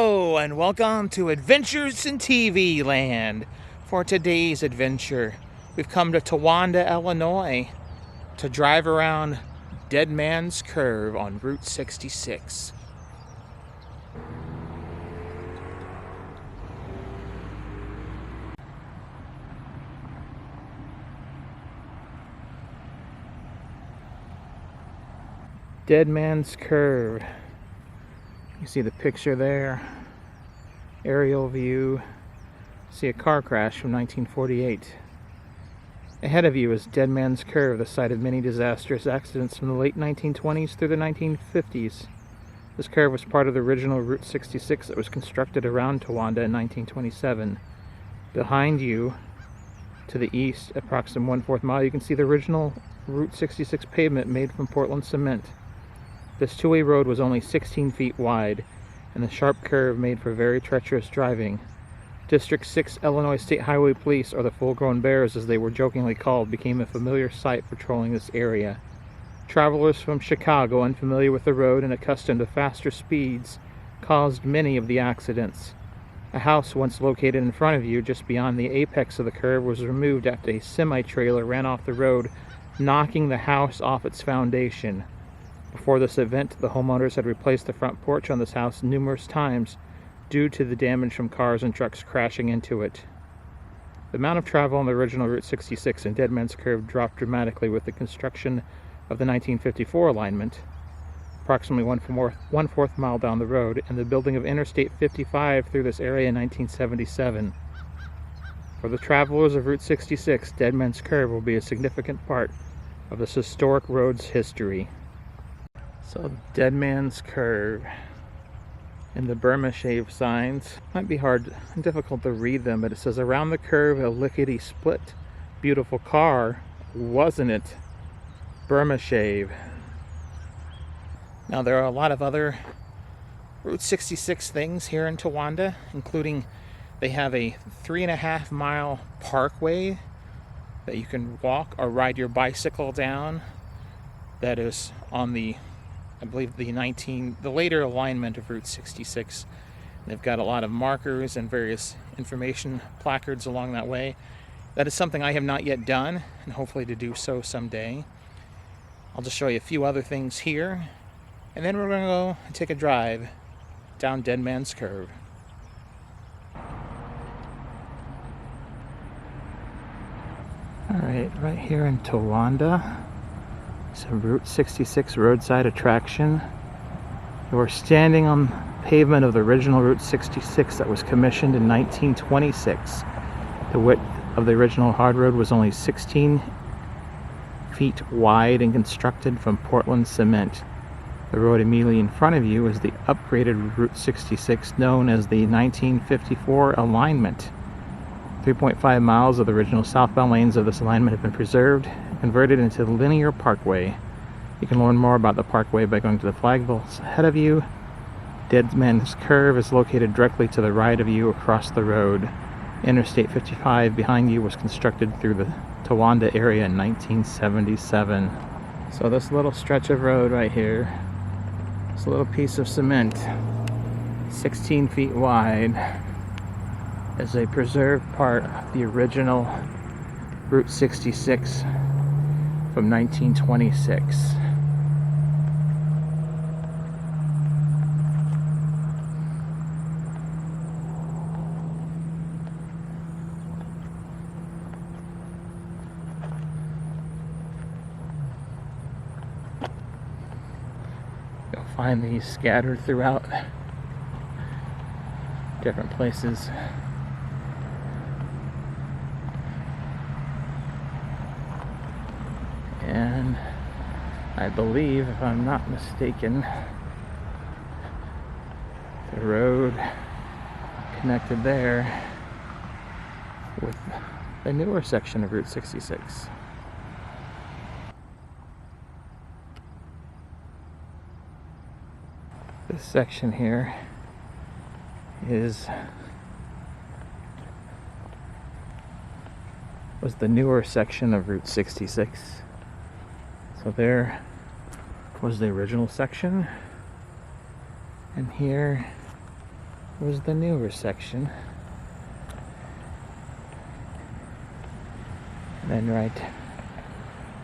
Hello and welcome to Adventures in TV Land. For today's adventure, we've come to Towanda, Illinois to drive around Dead Man's Curve on Route 66. Dead Man's Curve. You see the picture there, aerial view. See a car crash from 1948. Ahead of you is Dead Man's Curve, the site of many disastrous accidents from the late 1920s through the 1950s. This curve was part of the original Route 66 that was constructed around Towanda in 1927. Behind you, to the east, approximately 1/4 mile, you can see the original Route 66 pavement made from Portland cement. This two-way road was only 16 feet wide, and the sharp curve made for very treacherous driving. District 6 Illinois State Highway Police, or the Full-Grown Bears as they were jokingly called, became a familiar sight patrolling this area. Travelers from Chicago, unfamiliar with the road and accustomed to faster speeds, caused many of the accidents. A house once located in front of you, just beyond the apex of the curve, was removed after a semi-trailer ran off the road, knocking the house off its foundation. Before this event, the homeowners had replaced the front porch on this house numerous times due to the damage from cars and trucks crashing into it. The amount of travel on the original Route 66 and Dead Man's Curve dropped dramatically with the construction of the 1954 alignment, approximately 1/4 mile down the road, and the building of Interstate 55 through this area in 1977. For the travelers of Route 66, Dead Man's Curve will be a significant part of this historic road's history. So, Dead Man's Curve. And the Burma shave signs might be hard and difficult to read them, but it says, around the curve a lickety split beautiful car, wasn't it? Burma shave. Now there are a lot of other Route 66 things here in Towanda, including they have a 3.5 mile parkway that you can walk or ride your bicycle down. That is on the, I believe, the later alignment of Route 66. They've got a lot of markers and various information placards along that way. That is something I have not yet done, and hopefully to do so someday. I'll just show you a few other things here, and then we're going to go and take a drive down Dead Man's Curve. Alright, right here in Towanda, some Route 66 roadside attraction. We're standing on pavement of the original Route 66 that was commissioned in 1926. The width of the original hard road was only 16 feet wide and constructed from Portland cement. The road immediately in front of you is the upgraded Route 66 known as the 1954 alignment. 3.5 miles of the original southbound lanes of this alignment have been preserved and converted into the linear parkway. You can learn more about the parkway by going to the flagpoles ahead of you. Dead Man's Curve is located directly to the right of you across the road. Interstate 55 behind you was constructed through the Towanda area in 1977. So this little stretch of road right here, this little piece of cement, 16 feet wide, is a preserved part of the original Route 66 from 1926. You'll find these scattered throughout different places. And I believe, if I'm not mistaken, the road connected there with the newer section of Route 66. This section here was the newer section of Route 66. So there was the original section, and here was the newer section. And then right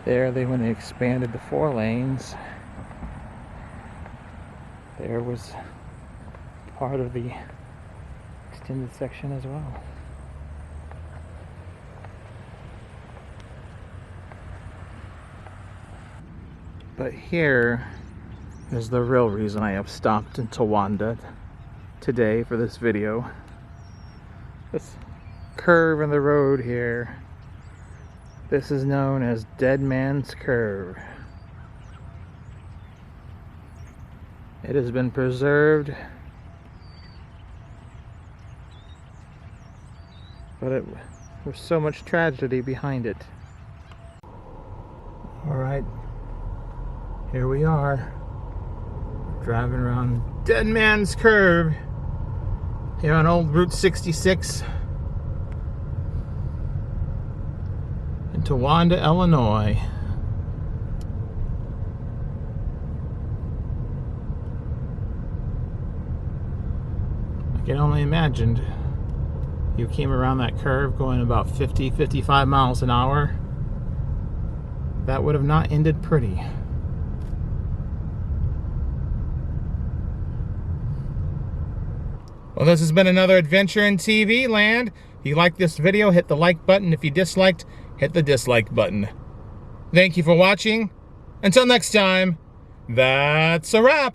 there, when they expanded the 4 lanes, there was part of the extended section as well. But here is the real reason I have stopped in Towanda today for this video. This curve in the road here, this is known as Dead Man's Curve. It has been preserved, but there's so much tragedy behind it. Alright, here we are, driving around Dead Man's Curve here on old Route 66 in Towanda, Illinois. I can only imagine you came around that curve going about 50-55 miles an hour. That would have not ended pretty. Well, this has been another adventure in TV land. If you liked this video, hit the like button. If you disliked, hit the dislike button. Thank you for watching. Until next time, that's a wrap.